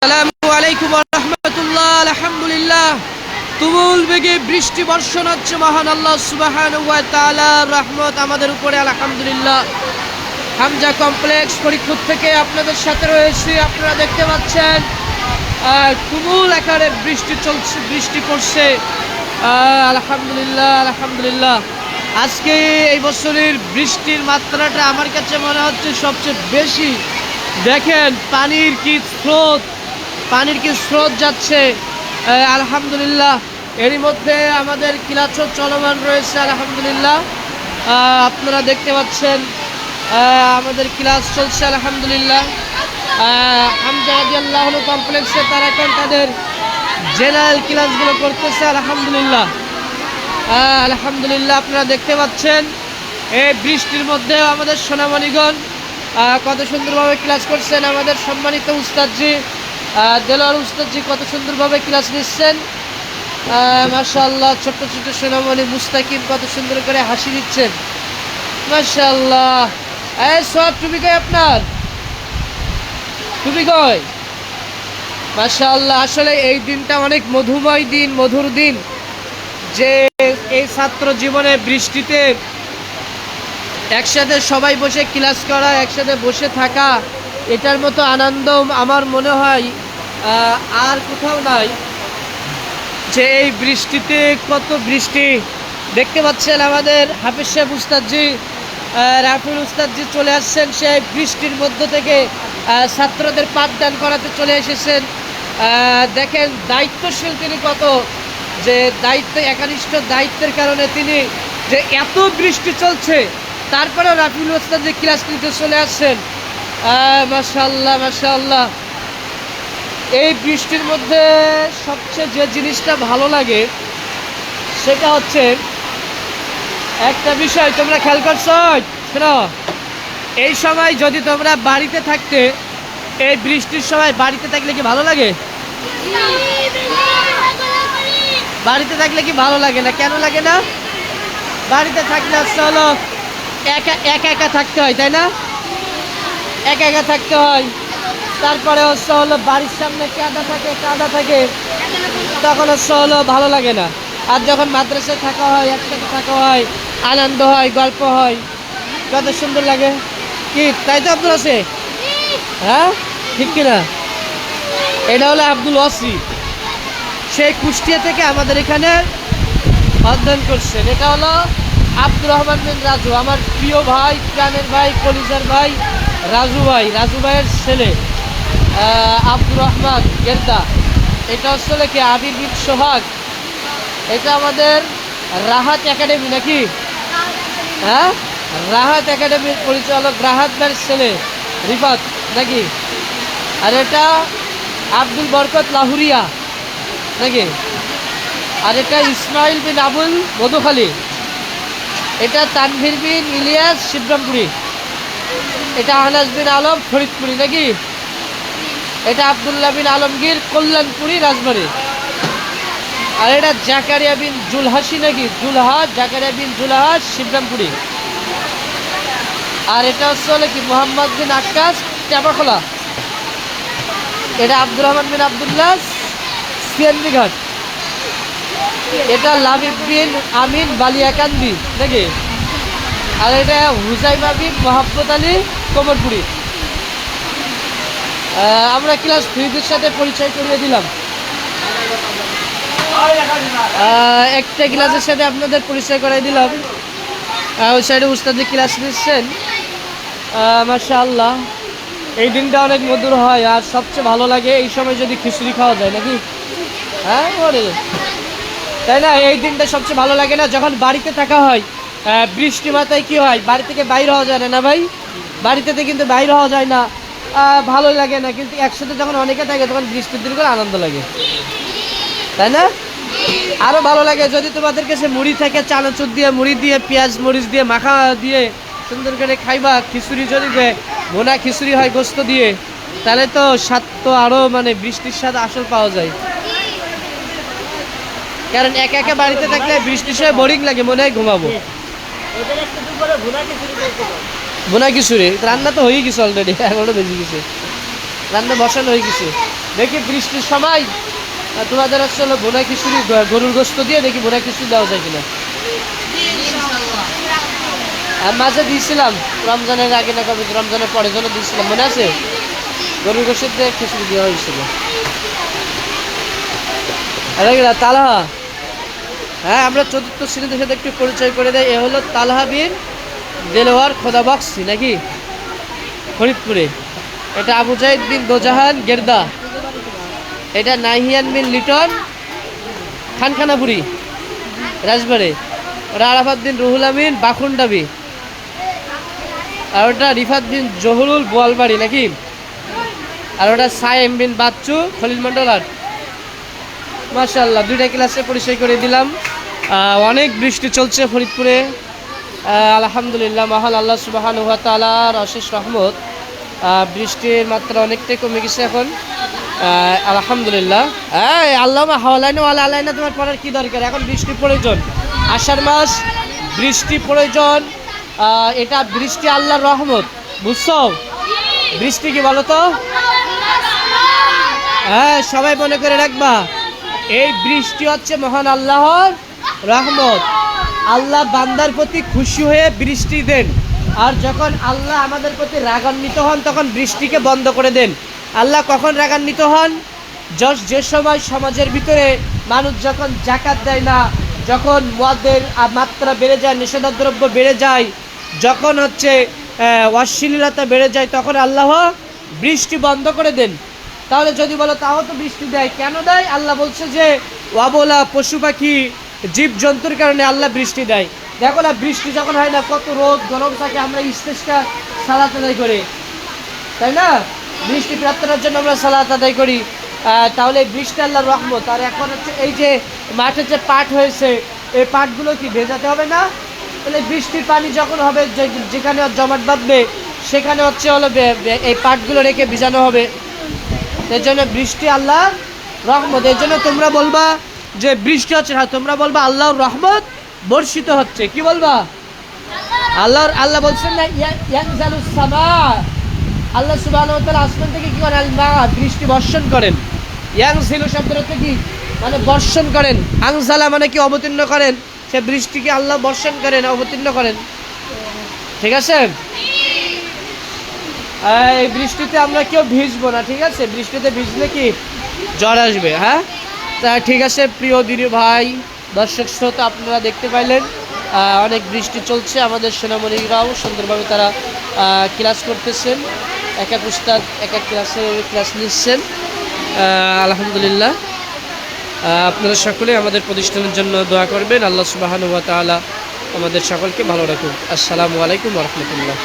আসসালামু আলাইকুম ওয়া রাহমাতুল্লাহ। আলহামদুলিল্লাহ, তুমুল বেগে বৃষ্টি বর্ষণ হচ্ছে। মহান আল্লাহ সুবহানাহু ওয়া তাআলার রহমত আমাদের উপরে আলহামদুলিল্লাহ। হামজা কমপ্লেক্স ফরিদপুর থেকে আপনাদের সাথে রয়েছি। আপনারা দেখতে পাচ্ছেন তুমুল আকারে বৃষ্টি চলছে, বৃষ্টি পড়ছে। আলহামদুলিল্লাহ আলহামদুলিল্লাহ। আজকে এই বছরের বৃষ্টির মাত্রাটা আমার কাছে মনে হচ্ছে সবচেয়ে বেশি। দেখেন পানির কি স্রোত যাচ্ছে। আলহামদুলিল্লাহ, এরই মধ্যে আমাদের ক্লাসও চলমান রয়েছে আলহামদুলিল্লাহ। আপনারা দেখতে পাচ্ছেন আমাদের ক্লাস চলছে আলহামদুলিল্লাহ। হামজা রাদিয়াল্লাহু আনহু কমপ্লেক্সে তারা এখন তাদের জেনারেল ক্লাসগুলো করতেছে আলহামদুলিল্লাহ। আলহামদুলিল্লাহ, আপনারা দেখতে পাচ্ছেন এই বৃষ্টির মধ্যেও আমাদের সোনামণিগণ কত সুন্দরভাবে ক্লাস করছেন। আমাদের সম্মানিত উস্তাদজি দেলোয়ার উস্তাদজি কত সুন্দরভাবে ক্লাস নিচ্ছেন। মাশাআল্লাহ, ছোট্ট ছোট্ট সোনামণি মুস্তাকিম কত সুন্দর করে হাসি দিচ্ছেন। মাশাআল্লাহ। সব টুপি কই আপনার? টুপি কই? মাশাআল্লাহ, আসলে এই দিনটা অনেক মধুময় দিন, মধুর দিন। যে এই ছাত্র জীবনে বৃষ্টিতে একসাথে সবাই বসে ক্লাস করা, একসাথে বসে থাকা, এটার মতো আনন্দ আমার মনে হয় আর কোথাও নাই। যে এই বৃষ্টিতে কত বৃষ্টি দেখতে পাচ্ছেন। আমাদের হাফিজ সাহেব উস্তাদজি রাফিল উস্তাদজি চলে আসছেন। সেই বৃষ্টির মধ্য থেকে ছাত্রদের পাঠদান করাতে চলে এসেছেন। দেখেন দায়িত্বশীল তিনি কত, যে দায়িত্ব একনিষ্ঠ দায়িত্বের কারণে তিনি যে এত বৃষ্টি চলছে তারপরেও রাফিল উস্তাদ যে ক্লাস নিতে চলে আসছেন। মাশাআল্লাহ মাশাআল্লাহ। এই বৃষ্টির মধ্যে সবচেয়ে যে জিনিসটা ভালো লাগে সেটা হচ্ছে একটা বিষয়, তোমরা খেয়াল করছো? শোনো, এই সময় যদি তোমরা বাড়িতে থাকতে, এই বৃষ্টির সময় বাড়িতে থাকলে কি ভালো লাগে? বাড়িতে থাকলে কি ভালো লাগে না? কেন লাগে না? বাড়িতে থাকলে আসতে হলো একা একা থাকতে হয়, তাই না? একা একা থাকতে হয়। তারপরে হচ্ছে হলো বাড়ির সামনে কাদা থাকে, তখন হচ্ছে হলো ভালো লাগে না। আর যখন মাদ্রাসায় থাকা হয়, একসাথে থাকা হয়, আনন্দ হয়, গল্প হয়, কত সুন্দর লাগে। কি তাই তো আব্দুল আছে? হ্যাঁ, ঠিক কিনা? এটা হলো আব্দুল ওয়াসি, সেই কুষ্টিয়া থেকে আমাদের এখানে অধ্যয়ন করছেন। এটা হলো আব্দুর রহমান বিন রাজু, আমার প্রিয় ভাই, প্রাণের ভাই, কলিজার ভাই, রাজু ভাইয়ের ছেলে আব্দুর রহমান গেন্দা। এটা হচ্ছে কি আবির বিন সোহাগ। এটা আমাদের রাহাত একাডেমি নাকি? হ্যাঁ, রাহাত একাডেমির পরিচালক রাহাত ভাইয়ের ছেলে রিফাত নাকি? আর এটা আব্দুল বরকত লাহুরিয়া নাকি? আর এটা ইসমাইল বিন আবুল মধুখালী। এটা তানভীর বিন ইলিয়াস শিবরামপুরি। এটা আনাস বিন আলম ফরিদপুরি নাকি? এটা আবদুল্লাহ বিন আলমগীর কল্যাণপুরি রাজবাড়ি। আর এটা জাকারিয়া বিন জুলহাসি নাকি? জাকারিয়া বিন জুলহাস শিবরামপুরি। আর এটা হচ্ছে কি মোহাম্মদ বিন আক্কাস টেপাখোলা। এটা আব্দুর রহমান বিন আবদুল্লাহ সিয়ান্দিঘাট। এটা লাবিব বিন আমিন বালিয়াকান্দি নাকি? আর এটা হুজাইমা বিন মোহাম্মদ আলী কোমরপুরি। আমরা ক্লাস 3 সাথে পরিচয় করিয়ে দিলাম। একটা ক্লাসের সাথে আপনাদের পরিচয় করাই দিলাম। ওই সাইডে উস্তাদি ক্লাস নিচ্ছেন। মাশাআল্লাহ, এই দিনটা অনেক মধুর হয়। আর সবচেয়ে ভালো লাগে এই সময় যদি খিচুড়ি খাওয়া যায় নাকি? হ্যাঁ বলে, তাই না? এই দিনটা সবচেয়ে ভালো লাগে না? যখন বাড়িতে থাকা হয়, বৃষ্টি মাথায় কি হয়, বাড়ি থেকে বাইর হওয়া যায় না ভাই? বাড়িতে কিন্তু বাইর হওয়া যায় না, ভালো লাগে না। কিন্তু একসাথে যখন অনেকে থাকে তখন বৃষ্টির দিন করে আনন্দ লাগে, তাই না? আরও ভালো লাগে যদি তোমাদের কাছে মুড়ি থাকে, চানাচুর দিয়ে, মুড়ি দিয়ে, পেঁয়াজ মরিচ দিয়ে মাখা দিয়ে সুন্দর করে খাইবা। খিচুড়ি যদি ভোনা খিচুড়ি হয় গোস্ত দিয়ে, তাহলে তো স্বাদ তো আরও মানে বৃষ্টির স্বাদ আসল পাওয়া যায়। কারণ একা একা বাড়িতে থাকলে বৃষ্টির সময় বোরিং লাগে, মনে হয় ঘুমাবো। ভুনা খিচুড়ি রান্না তো হয়ে গেছে অলরেডি, 11টা বেজে গেছে, রান্না বসানো হয়ে গেছে। দেখি বৃষ্টির সময় তোমাদের আসলে বোনা খিচুড়ি গরুর গোস্ত দিয়ে দেখি বোনা খিচুড়ি দেওয়া যায় কিনা। আর মাঝে দিয়েছিলাম রমজানের আগে না কবে, রমজানের পরে জন্য দিয়েছিলাম, মনে আছে? গরুর গোস্ত দিয়ে খিচুড়ি দেওয়া হয়েছিল। তালহা, হ্যাঁ আমরা চতুর্থ শ্রেণীদের সাথে একটু পরিচয় করে দেয়। এ হলো তালহা বিন দেলোয়ার খোদাবক্সি নাকি, ফরিদপুরে। এটা আবু জাহিদ বিন দোজাহান গেরদা। এটা নাহিয়ান বিন লিটন খানখানাপুরি রাজবাড়ে। ওটা আরাফাত বিন রুহুল আমিন বাখুন্ডাবি। আর ওটা রিফাত বিন জহুরুল বোয়ালবাড়ি নাকি। আর ওটা সাইম বিন বাচ্চু খলিল মন্ডলার। মাশাআল্লাহ, দুইটা ক্লাসে পরিচয় করে দিলাম। অনেক বৃষ্টি চলছে ফরিদপুরে, আলহামদুলিল্লাহ। মহান আল্লাহ সুবহানাহু ওয়া তাআলার অশেষ রহমত। বৃষ্টির মাত্রা অনেকটাই কমে গেছে এখন, আলহামদুলিল্লাহ। আল্লামা হাওলাইনা ওয়ালা আলাইনা, তোমার পড়ার কি দরকার? এখন বৃষ্টি প্রয়োজন, আষাঢ় মাস, বৃষ্টি প্রয়োজন। এটা বৃষ্টি আল্লাহর রহমত, বুঝছো? বৃষ্টি কি বলো তো? হ্যাঁ, সবাই মনে করে রাখবা, এই বৃষ্টি হচ্ছে মহান আল্লাহর রহমত। আল্লাহ বান্দার প্রতি খুশি হয়ে বৃষ্টি দেন, আর যখন আল্লাহ আমাদের প্রতি রাগান্বিত হন তখন বৃষ্টিকে বন্ধ করে দেন। আল্লাহ কখন রাগান্বিত হন? যে সময় সমাজের ভিতরে মানুষ যখন জাকাত দেয় না, যখন মদের মাত্রা বেড়ে যায়, নিষেধাদ্রব্য বেড়ে যায়, যখন হচ্ছে অশ্লীলতা বেড়ে যায়, তখন আল্লাহ বৃষ্টি বন্ধ করে দেন। তাহলে যদি বলো তাও তো বৃষ্টি দেয়, কেন দেয়? আল্লাহ বলছে যে অবলা পশু পাখি জীব জন্তুর কারণে আল্লাহ বৃষ্টি দেয়। দেখো না, বৃষ্টি যখন হয় না, কত রোদ গরম থাকে, আমরা ইস্তেস্কা সালাত আদায় করি, তাই না? বৃষ্টি প্রার্থনার জন্য আমরা সালাত আদায় করি। তাহলে বৃষ্টি আল্লাহর রহমত। আর এখন হচ্ছে এই যে মাঠে যে পাট হয়েছে, এই পাটগুলো কি ভেজাতে হবে না? তাহলে বৃষ্টির পানি যখন হবে, যেখানে জমাট বাঁধবে সেখানে হচ্ছে হলো এই পাটগুলো রেখে ভিজানো হবে। এর জন্য বৃষ্টি আল্লাহর রহমত। এর জন্য তোমরা বলবা যে বৃষ্টি হচ্ছে না, তোমরা বলবা আল্লাহর রহমত বর্ষিত হচ্ছে। কি বলবা? আল্লাহ বলছেন না, ইয়ানজালুস সামা, আল্লাহ সুবহানাহু ওয়া তাআলা আসমান থেকে কি করেন? আল-মা, বৃষ্টি বর্ষণ করেন। ইয়ানজিলু শব্দের অর্থ কি? মানে বর্ষণ করেন। আনজালা মানে কি? অবতীর্ণ করেন। সে বৃষ্টিকে আল্লাহ বর্ষণ করেন, অবতীর্ণ করেন। ঠিক আছে? এই বৃষ্টিতে আমরা কেউ ভিজবো না, ঠিক আছে? বৃষ্টিতে ভিজলে কি জ্বর আসবে। হ্যাঁ, তা ঠিক আছে। প্রিয় দিদি ভাই, দর্শক শ্রোতা, আপনারা দেখতে পাইলেন অনেক বৃষ্টি চলছে। আমাদের সোনামণিরাও সুন্দরভাবে তারা ক্লাস করতেছেন, এক এক উস্তাদ এক এক ক্লাস নিচ্ছেন, আলহামদুলিল্লাহ। আপনারা সকলে আমাদের প্রতিষ্ঠানের জন্য দোয়া করবেন। আল্লাহ সুবহানাহু ওয়া তাআলা আমাদের সকলকে ভালো রাখুন। আসসালামু আলাইকুম ওয়া রাহমাতুল্লাহ।